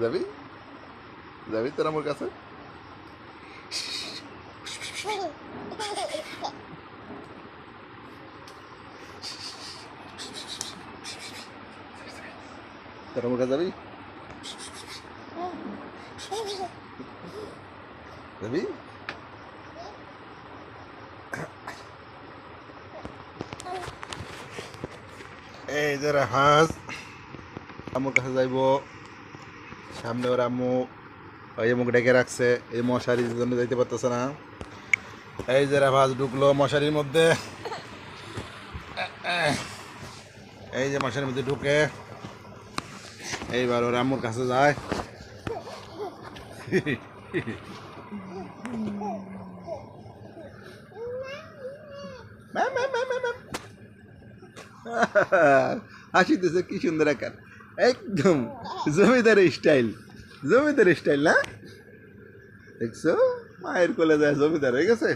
যাবি যাবি তোর আমার কাছে? তোর আমার কাছে যাবি? যাবি? এই যে রাহাজ আম্মুর কাছে যাইব। সামনে ওর আম্মু ওই মুখ ডেকে রাখছে, এই মশারির জন্য যাইতে পারতেছে না। এই যে রাহাজ ঢুকলো মশারির মধ্যে। এই যে মশারির মধ্যে ঢুকে এইবার ওর আম্মুর কাছে যায়। হাসিতেছে কি সুন্দর আকার, একদম জমিদার স্টাইল। জমিদার স্টাইল না? দেখছো মায়ের কোলে যায় জমিদার হয়ে গেছে।